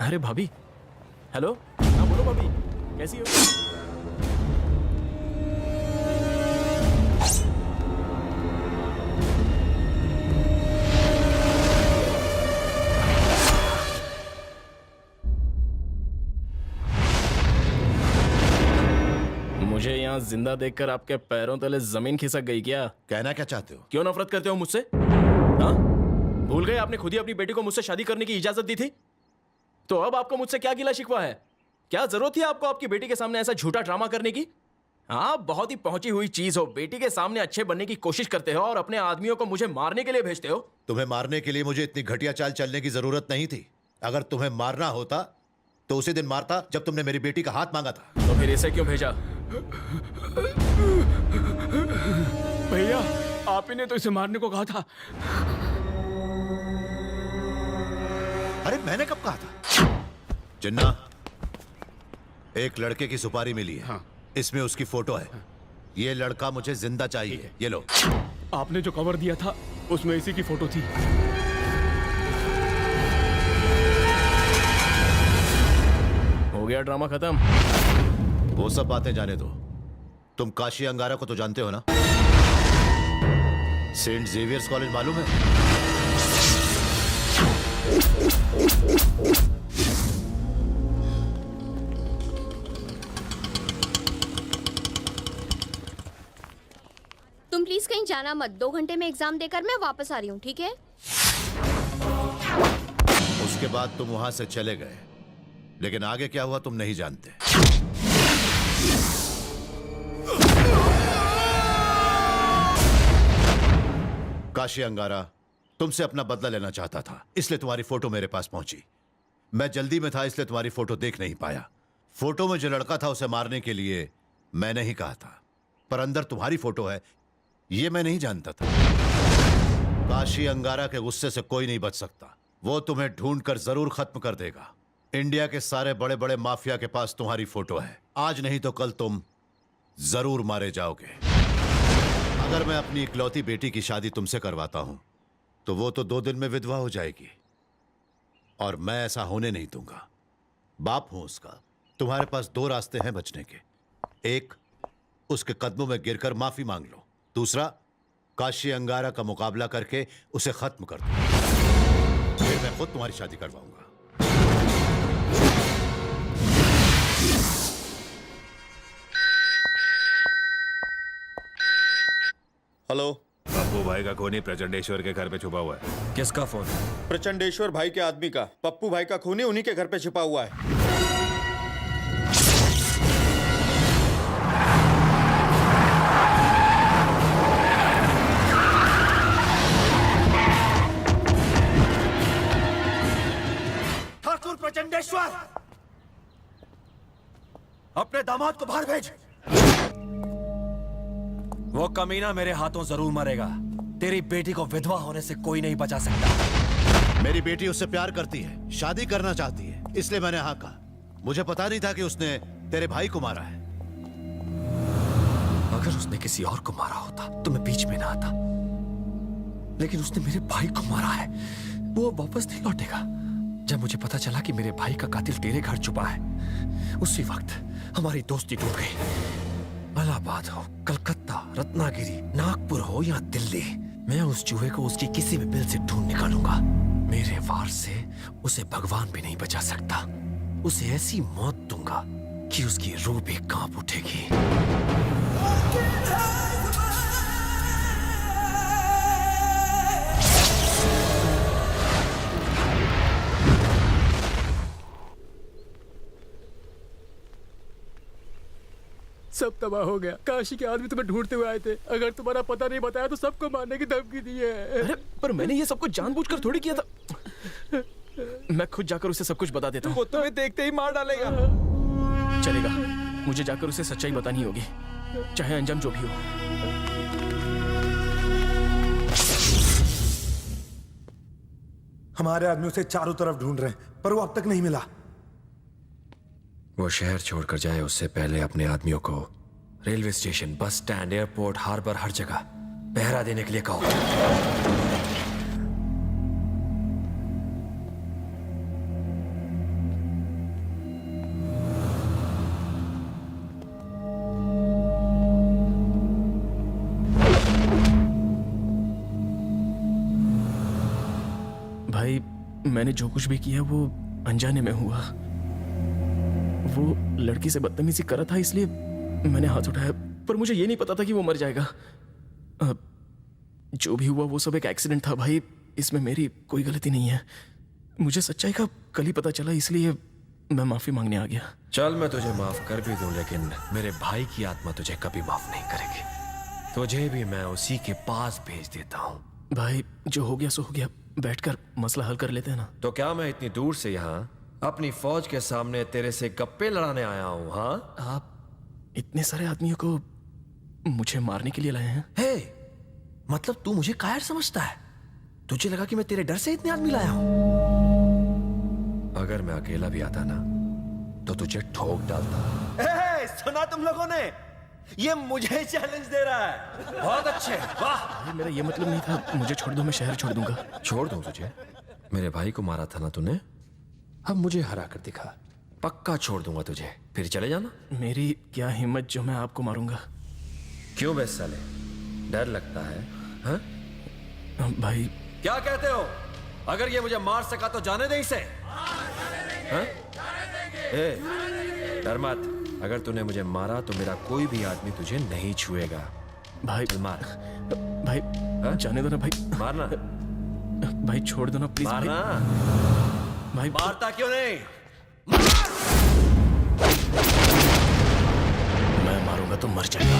अरे भाभी, हेलो। हाँ बोलो भाभी, कैसी हो? मुझे यहाँ जिंदा देखकर आपके पैरों तले जमीन खिसक गई क्या? कहना क्या चाहते हो? क्यों नफरत करते हो मुझसे? हाँ, भूल गए आपने खुद ही अपनी बेटी को मुझसे शादी करने की इजाजत दी थी? तो अब आपको मुझसे क्या गिला शिकवा है? क्या जरूरत थी आपको आपकी बेटी के सामने ऐसा झूठा ड्रामा करने की? हाँ, बहुत ही पहुंची हुई चीज हो। बेटी के सामने अच्छे बनने की कोशिश करते हो और अपने आदमियों को मुझे मारने के लिए भेजते हो। तुम्हें मारने के लिए मुझे इतनी घटिया चाल चलने की जरूरत नहीं थी। अगर तुम्हें मारना होता तो उसी दिन मारता जब तुमने मेरी बेटी का हाथ मांगा था। तो फिर इसे क्यों भेजा? भैया, आप ही ने तो इसे मारने को कहा था। अरे मैंने कब कहा था? जिन्ना, एक लड़के की सुपारी मिली है। हाँ। इसमें उसकी फोटो है। ये लड़का मुझे जिंदा चाहिए। ये लो। आपने जो कवर दिया था उसमें इसी की फोटो थी। हो गया ड्रामा खत्म? वो सब बातें जाने दो। तुम काशी अंगारा को तो जानते हो ना? सेंट जेवियर्स कॉलेज मालूम है? तुम प्लीज कहीं जाना मत। 2 घंटे में एग्जाम देकर मैं वापस आ रही हूँ, ठीक है? उसके बाद तुम वहां से चले गए, लेकिन आगे क्या हुआ तुम नहीं जानते। काशी अंगारा तुमसे अपना बदला लेना चाहता था, इसलिए तुम्हारी फोटो मेरे पास पहुंची। मैं जल्दी में था इसलिए तुम्हारी फोटो देख नहीं पाया। फोटो में जो लड़का था उसे मारने के लिए मैंने ही कहा था, पर अंदर तुम्हारी फोटो है ये मैं नहीं जानता था। काशी अंगारा के गुस्से से कोई नहीं बच सकता। वो तुम्हें ढूंढकर जरूर खत्म कर देगा। इंडिया के सारे बड़े बड़े माफिया के पास तुम्हारी फोटो है। आज नहीं तो कल तुम जरूर मारे जाओगे। अगर मैं अपनी इकलौती बेटी की शादी तुमसे करवाता हूं तो वो तो 2 दिन में विधवा हो जाएगी, और मैं ऐसा होने नहीं दूंगा। बाप हूं उसका। तुम्हारे पास 2 रास्ते हैं बचने के। एक, उसके कदमों में गिरकर माफी मांग लो। दूसरा, काशी अंगारा का मुकाबला करके उसे खत्म कर दो। फिर मैं खुद तुम्हारी शादी करवाऊंगा। हेलो। पप्पू भाई का खूनी प्रचंडेश्वर के घर पे छुपा हुआ है। किसका फोन? प्रचंडेश्वर भाई के आदमी का। पप्पू भाई का खूनी उन्हीं के घर पे छिपा हुआ है। ठाकुर प्रचंडेश्वर, अपने दामाद को बाहर भेज। वो कमीना मेरे हाथों जरूर मरेगा। तेरी बेटी को विधवा होने से कोई नहीं बचा सकता। मेरी बेटी उससे प्यार करती है, शादी करना चाहती है, इसलिए मैंने हाँ कहा। मुझे पता नहीं था कि उसने तेरे भाई को मारा है। अगर उसने किसी और को मारा होता तो मैं बीच में ना आता, लेकिन उसने मेरे भाई को मारा है। वो वापस नहीं लौटेगा। जब मुझे पता चला कि मेरे भाई का कातिल तेरे घर छुपा है, उसी वक्त हमारी दोस्ती टूट गई। इलाहाबाद हो, कलकत्ता, रत्नागिरी, नागपुर हो या दिल्ली, मैं उस चूहे को उसकी किसी भी बिल से ढूंढ निकालूंगा। मेरे वार से उसे भगवान भी नहीं बचा सकता। उसे ऐसी मौत दूंगा कि उसकी रूह भी कांप उठेगी। सब तबाह हो गया। काशी के आदमी तुम्हें ढूंढते हुए आए थे। अगर तुम्हारा पता नहीं बताया तो सबको मारने की धमकी दी है। अरे पर मैंने ये सब कुछ जानबूझकर थोड़ी किया था। मैं खुद जाकर उसे सब कुछ बता देता हूँ। वो तुम्हें देखते ही मार डालेगा। चलेगा, मुझे जाकर उसे सच्चाई बतानी होगी, चाहे अंजाम जो भी हो। हमारे आदमी उसे चारों तरफ ढूंढ रहे हैं, पर वो अब तक नहीं मिला। वो शहर छोड़कर जाए उससे पहले अपने आदमियों को railway station, bus stand, airport, harbour, हर जगह पहरा देने के लिए कहो। मैंने जो कुछ भी किया वो अनजाने में हुआ। वो लड़की से बदतमीजी करा था इसलिए मैंने हाथ उठाया, पर मुझे ये नहीं पता था कि वो मर जाएगा। जो भी हुआ वो सब एक एक्सीडेंट था भाई, इसमें मेरी कोई गलती नहीं है। मुझे सच्चाई का कल ही पता चला, इसलिए मैं माफी मांगने आ गया। चल मैं तुझे माफ कर भी दूं, लेकिन मेरे भाई की आत्मा तुझे कभी माफ नहीं करेगी। तुझे भी मैं उसी के पास भेज देता हूँ। भाई जो हो गया सो हो गया, बैठकर मसला हल कर लेते हैं ना। तो क्या मैं इतनी दूर से यहाँ अपनी फौज के सामने तेरे से गप्पे लड़ाने आया हूँ? हाँ, आप इतने सारे आदमियों को मुझे मारने के लिए लाए हैं? हे, मतलब तू मुझे कायर समझता है? तुझे लगा कि मैं तेरे डर से इतने आदमी लाया हूँ? अगर मैं अकेला भी आता ना तो तुझे ठोक डालता। सुना तुम लोगों ने? ये मुझे चैलेंज दे रहा है। बहुत अच्छे, वाह। भाई मेरा ये मतलब नहीं था, मुझे छोड़ दो, मैं शहर छोड़ दूंगा। छोड़ दूं तुझे? मेरे भाई को मारा था ना तूने, अब मुझे हरा कर दिखा। पक्का छोड़ दूंगा तुझे, फिर चले जाना। मेरी क्या हिम्मत जो मैं आपको मारूंगा। क्यों बे साले, डर लगता है? हाँ? भाई क्या कहते हो? अगर ये मुझे मार सका तो जाने दे इसे। हाँ? ए, डर मत। अगर तूने मुझे मारा तो मेरा कोई भी आदमी तुझे नहीं छुएगा। भाई चल मार। भाई हाँ? जाने दो ना भाई। मारना। भाई छोड़ दो ना प्लीज। मारना। भाई मारता क्यों नहीं? मैं मारूंगा तो मर जाएगा।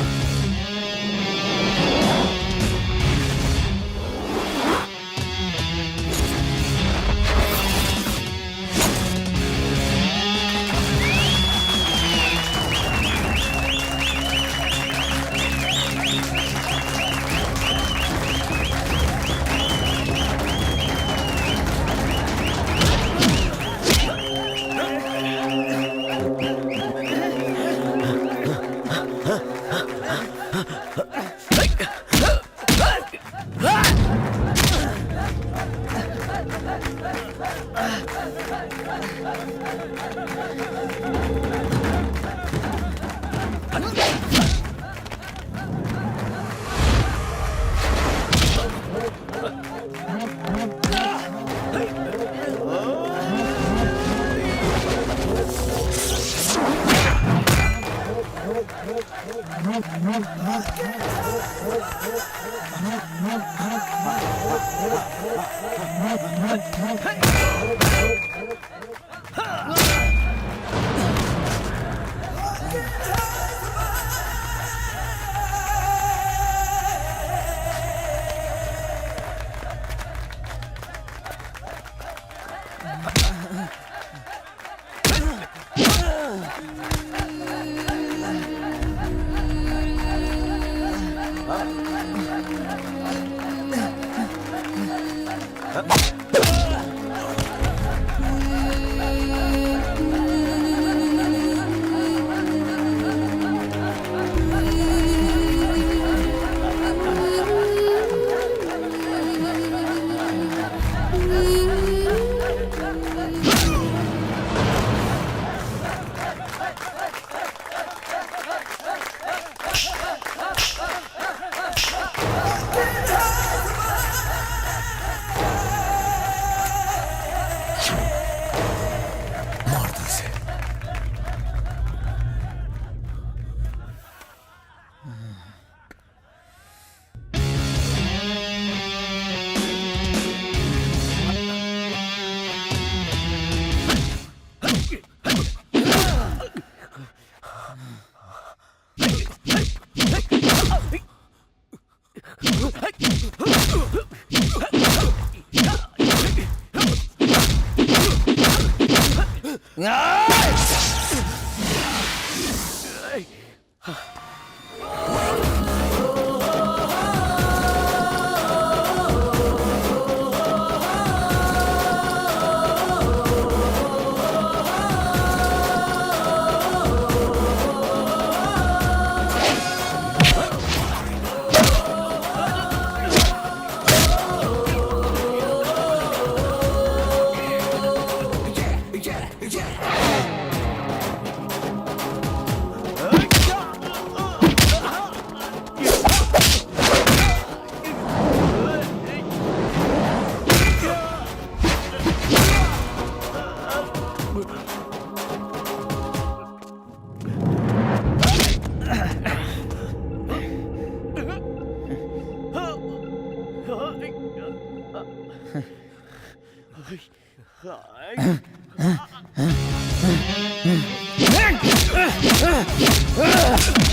Yeah. Ah!